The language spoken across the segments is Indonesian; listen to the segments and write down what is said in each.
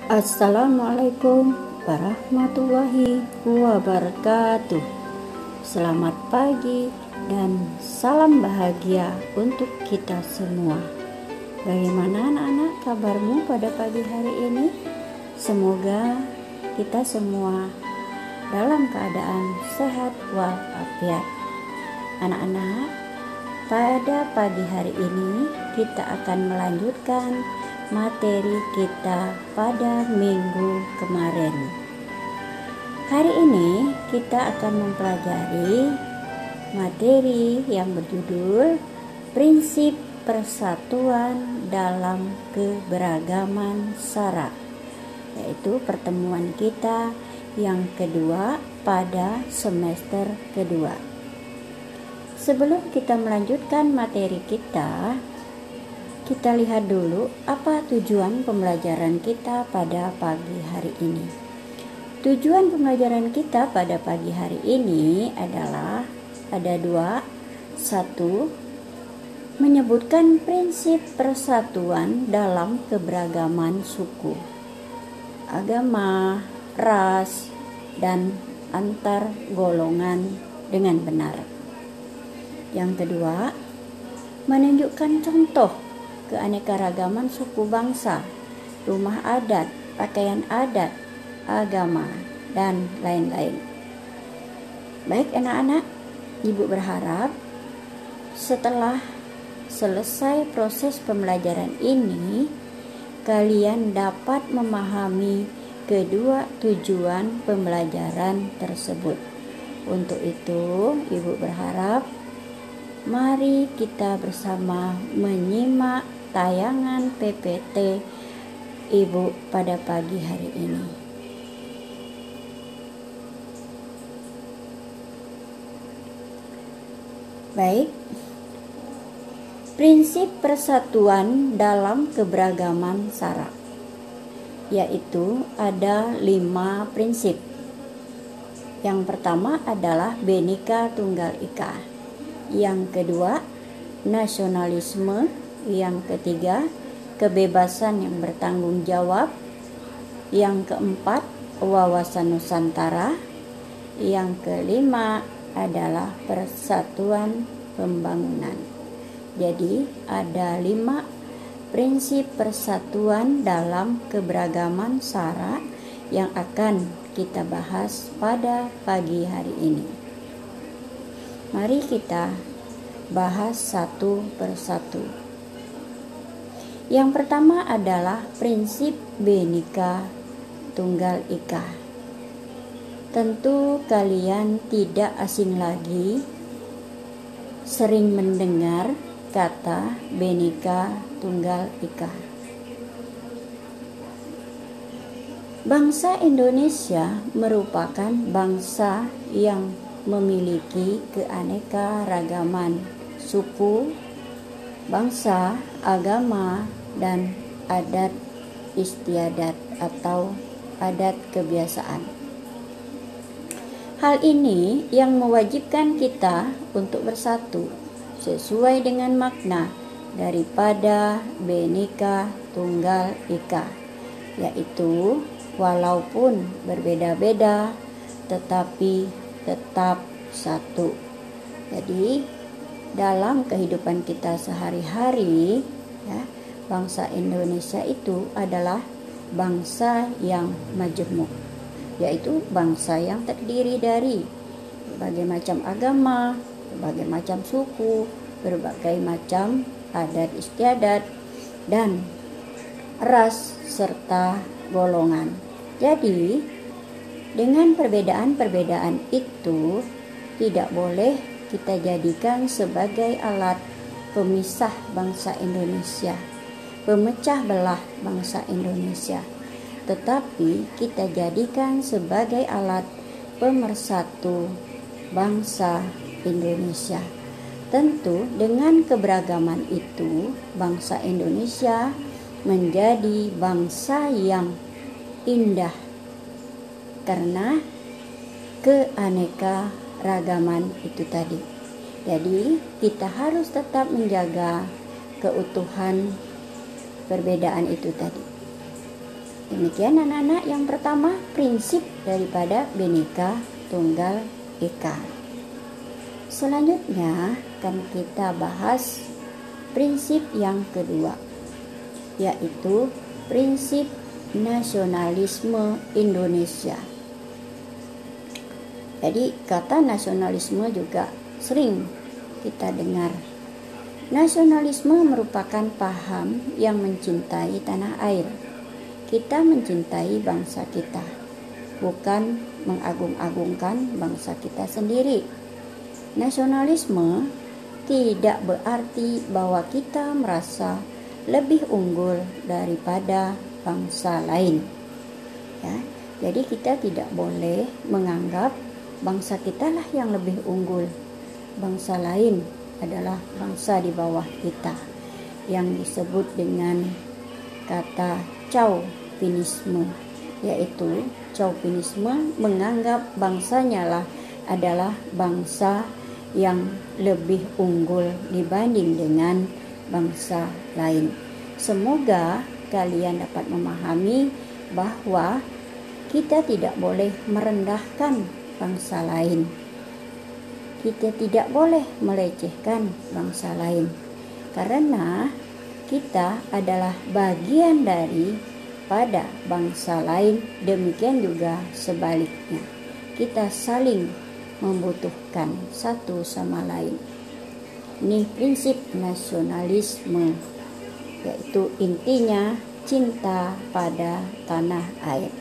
Assalamualaikum warahmatullahi wabarakatuh. Selamat pagi dan salam bahagia untuk kita semua. Bagaimana anak-anak kabarmu pada pagi hari ini? Semoga kita semua dalam keadaan sehat walafiat. Anak-anak, pada pagi hari ini kita akan melanjutkan materi kita pada minggu kemarin. Hari ini kita akan mempelajari materi yang berjudul Prinsip Persatuan dalam Keberagaman SARA, yaitu pertemuan kita yang kedua pada semester kedua. Sebelum kita melanjutkan materi kita lihat dulu apa tujuan pembelajaran kita pada pagi hari ini. Tujuan pembelajaran kita pada pagi hari ini adalah ada dua. Satu, menyebutkan prinsip persatuan dalam keberagaman suku, agama, ras, dan antar golongan dengan benar. Yang kedua, menunjukkan contoh keanekaragaman suku bangsa, rumah adat, pakaian adat, agama, dan lain-lain. Baik anak-anak, Ibu berharap setelah selesai proses pembelajaran ini, kalian dapat memahami kedua tujuan pembelajaran tersebut. Untuk itu, Ibu berharap mari kita bersama menyimak tayangan PPT Ibu pada pagi hari ini. Baik, prinsip persatuan dalam keberagaman SARA, yaitu ada 5 prinsip. Yang pertama adalah Bhinneka Tunggal Ika. Yang kedua, nasionalisme. Yang ketiga, kebebasan yang bertanggung jawab. Yang keempat, wawasan Nusantara. Yang kelima adalah persatuan pembangunan. Jadi ada 5 prinsip persatuan dalam keberagaman SARA yang akan kita bahas pada pagi hari ini. Mari kita bahas satu persatu. Yang pertama adalah prinsip Bhinneka Tunggal Ika. Tentu kalian tidak asing lagi sering mendengar kata Bhinneka Tunggal Ika. Bangsa Indonesia merupakan bangsa yang memiliki keanekaragaman suku, bangsa, agama, dan adat istiadat atau adat kebiasaan. Hal ini yang mewajibkan kita untuk bersatu sesuai dengan makna daripada Bhinneka Tunggal Ika, yaitu walaupun berbeda-beda tetapi tetap satu. Jadi dalam kehidupan kita sehari-hari, bangsa Indonesia itu adalah bangsa yang majemuk, yaitu bangsa yang terdiri dari berbagai macam agama, berbagai macam suku, berbagai macam adat istiadat, dan ras serta golongan. Jadi dengan perbedaan-perbedaan itu tidak boleh kita jadikan sebagai alat pemisah bangsa Indonesia, pemecah belah bangsa Indonesia, tetapi kita jadikan sebagai alat pemersatu bangsa Indonesia. Tentu dengan keberagaman itu bangsa Indonesia menjadi bangsa yang indah karena keanekaragaman itu tadi. Jadi kita harus tetap menjaga keutuhan perbedaan itu tadi. Demikian anak-anak, yang pertama prinsip daripada Bhinneka Tunggal Ika. Selanjutnya akan kita bahas prinsip yang kedua, yaitu prinsip nasionalisme Indonesia. Jadi kata nasionalisme juga sering kita dengar. Nasionalisme merupakan paham yang mencintai tanah air. Kita mencintai bangsa kita, bukan mengagung-agungkan bangsa kita sendiri. Nasionalisme tidak berarti bahwa kita merasa lebih unggul daripada bangsa lain. Ya, jadi kita tidak boleh menganggap bangsa kita lah yang lebih unggul. Bangsa lain adalah bangsa di bawah kita, yang disebut dengan kata chauvinisme, yaitu chauvinisme menganggap bangsanya lah adalah bangsa yang lebih unggul dibanding dengan bangsa lain. Semoga kalian dapat memahami bahwa kita tidak boleh merendahkan bangsa lain. Kita tidak boleh melecehkan bangsa lain, karena kita adalah bagian dari pada bangsa lain. Demikian juga sebaliknya, kita saling membutuhkan satu sama lain. Ini prinsip nasionalisme, yaitu intinya cinta pada tanah air.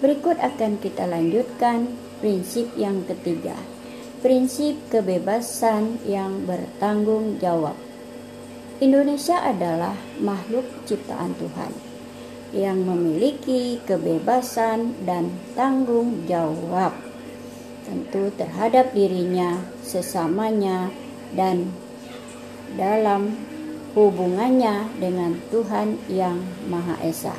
Berikut akan kita lanjutkan prinsip yang ketiga, prinsip kebebasan yang bertanggung jawab. Indonesia adalah makhluk ciptaan Tuhan yang memiliki kebebasan dan tanggung jawab, tentu terhadap dirinya, sesamanya, dan dalam hubungannya dengan Tuhan yang Maha Esa.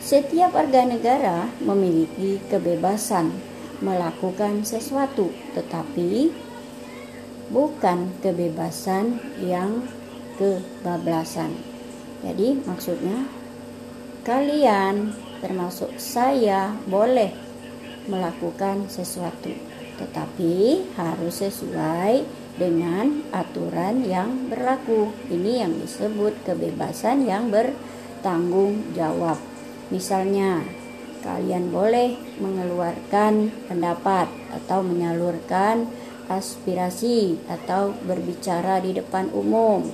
Setiap warga negara memiliki kebebasan melakukan sesuatu, tetapi bukan kebebasan yang kebablasan. Jadi maksudnya kalian termasuk saya boleh melakukan sesuatu, tetapi harus sesuai dengan aturan yang berlaku. Ini yang disebut kebebasan yang bertanggung jawab. Misalnya kalian boleh mengeluarkan pendapat atau menyalurkan aspirasi atau berbicara di depan umum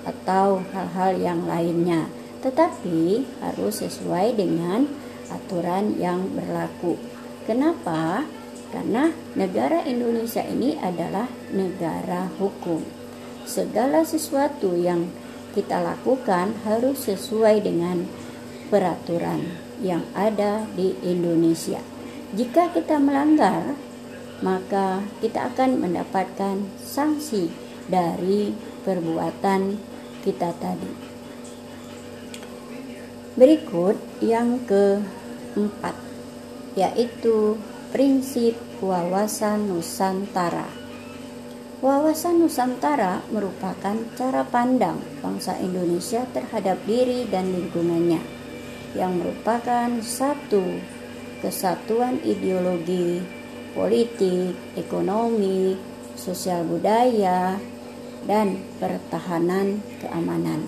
atau hal-hal yang lainnya, tetapi harus sesuai dengan aturan yang berlaku. Kenapa? Karena negara Indonesia ini adalah negara hukum. Segala sesuatu yang kita lakukan harus sesuai dengan peraturan yang ada di Indonesia. Jika kita melanggar, maka kita akan mendapatkan sanksi dari perbuatan kita tadi. Berikut yang keempat, yaitu prinsip wawasan Nusantara. Wawasan Nusantara merupakan cara pandang bangsa Indonesia terhadap diri dan lingkungannya, yang merupakan satu kesatuan ideologi, politik, ekonomi, sosial budaya, dan pertahanan keamanan.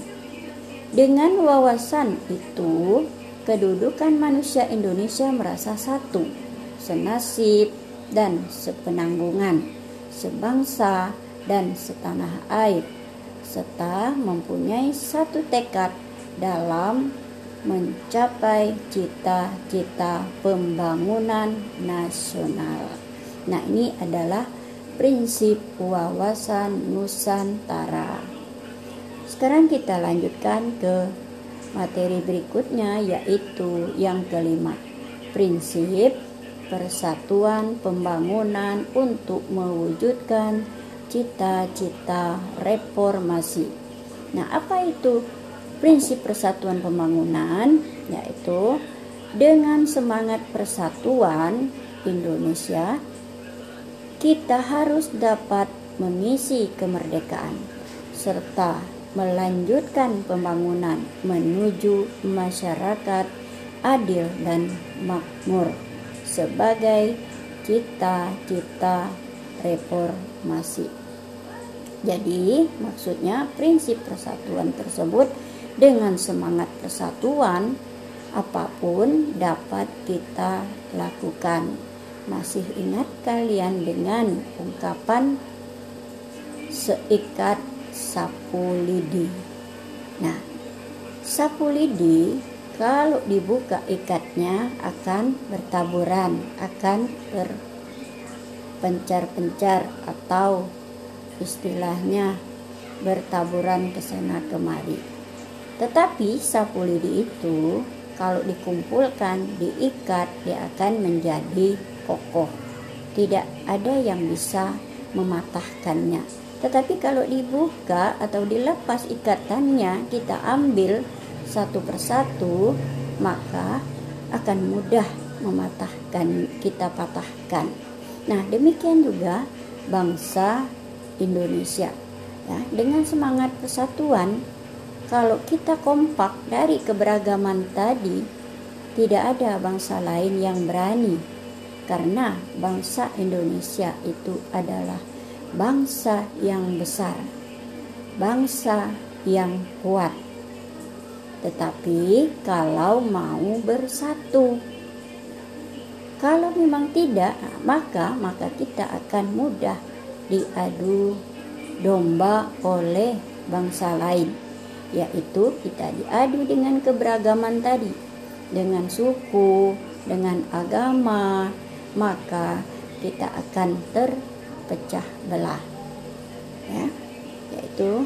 Dengan wawasan itu, kedudukan manusia Indonesia merasa satu, senasib dan sepenanggungan, sebangsa dan setanah air, serta mempunyai satu tekad dalam mencapai cita-cita pembangunan nasional. Nah, ini adalah prinsip wawasan Nusantara. Sekarang kita lanjutkan ke materi berikutnya, yaitu yang kelima, prinsip persatuan pembangunan untuk mewujudkan cita-cita reformasi. Nah, apa itu prinsip persatuan pembangunan? Yaitu dengan semangat persatuan Indonesia, kita harus dapat mengisi kemerdekaan serta melanjutkan pembangunan menuju masyarakat adil dan makmur sebagai cita-cita reformasi. Jadi maksudnya prinsip persatuan tersebut dengan semangat persatuan apapun dapat kita lakukan. Masih ingat kalian dengan ungkapan seikat sapu lidi? Nah, sapu lidi kalau dibuka ikatnya akan bertaburan, akan berpencar-pencar atau istilahnya bertaburan ke sana kemari. Tetapi sapu lidi itu kalau dikumpulkan, diikat, dia akan menjadi kokoh. Tidak ada yang bisa mematahkannya. Tetapi kalau dibuka atau dilepas ikatannya, kita ambil satu persatu, maka akan mudah mematahkan, kita patahkan. Nah, demikian juga bangsa Indonesia. Ya, dengan semangat persatuan, kalau kita kompak dari keberagaman tadi, tidak ada bangsa lain yang berani. Karena bangsa Indonesia itu adalah bangsa yang besar, bangsa yang kuat. Tetapi kalau mau bersatu, kalau memang tidak, maka kita akan mudah diadu domba oleh bangsa lain. Yaitu kita diadu dengan keberagaman tadi, dengan suku, dengan agama, maka kita akan terpecah belah. Ya, yaitu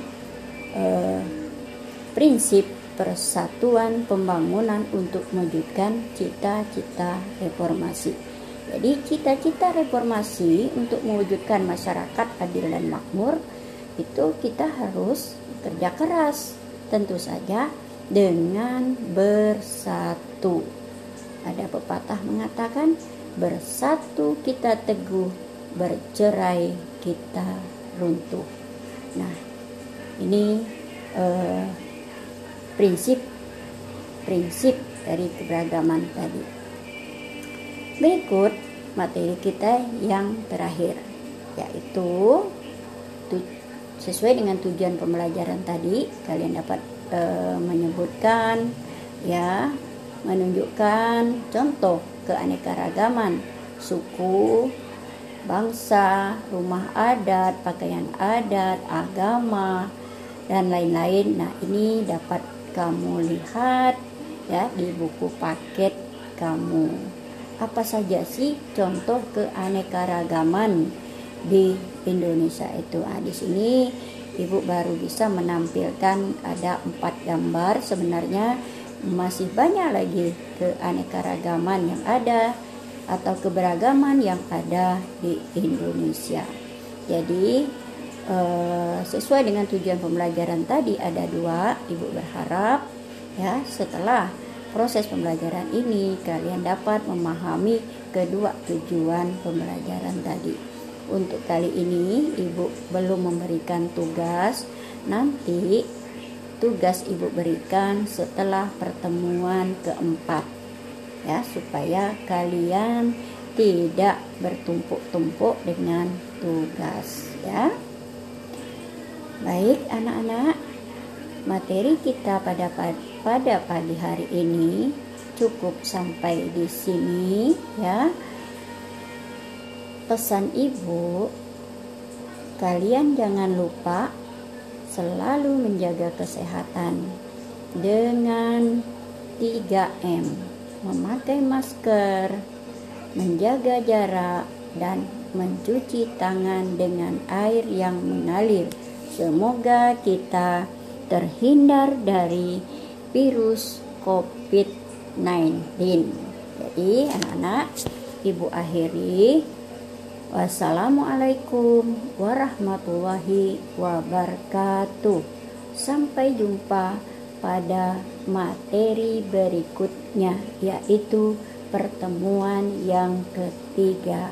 prinsip persatuan pembangunan untuk mewujudkan cita-cita reformasi. Jadi cita-cita reformasi untuk mewujudkan masyarakat adil dan makmur itu kita harus kerja keras, tentu saja dengan bersatu. Ada pepatah mengatakan, bersatu kita teguh, bercerai kita runtuh. Nah, ini prinsip dari keberagaman tadi. Berikut materi kita yang terakhir, yaitu sesuai dengan tujuan pembelajaran tadi, kalian dapat menyebutkan, ya, menunjukkan contoh keanekaragaman suku, bangsa, rumah adat, pakaian adat, agama, dan lain-lain. Nah, ini dapat kamu lihat ya di buku paket kamu. Apa saja sih contoh keanekaragaman di Indonesia itu? Di sini Ibu baru bisa menampilkan ada 4 gambar. Sebenarnya masih banyak lagi keanekaragaman yang ada atau keberagaman yang ada di Indonesia. Jadi sesuai dengan tujuan pembelajaran tadi ada 2. Ibu berharap ya setelah proses pembelajaran ini kalian dapat memahami kedua tujuan pembelajaran tadi. Untuk kali ini Ibu belum memberikan tugas. Nanti tugas Ibu berikan setelah pertemuan keempat, ya, supaya kalian tidak bertumpuk-tumpuk dengan tugas, ya. Baik anak-anak, materi kita pada pagi hari ini cukup sampai di sini, ya. Pesan Ibu, kalian jangan lupa selalu menjaga kesehatan dengan 3M, memakai masker, menjaga jarak, dan mencuci tangan dengan air yang mengalir. Semoga kita terhindar dari virus COVID-19. Jadi anak-anak, Ibu akhiri. Wassalamualaikum warahmatullahi wabarakatuh. Sampai jumpa pada materi berikutnya, yaitu pertemuan yang ketiga.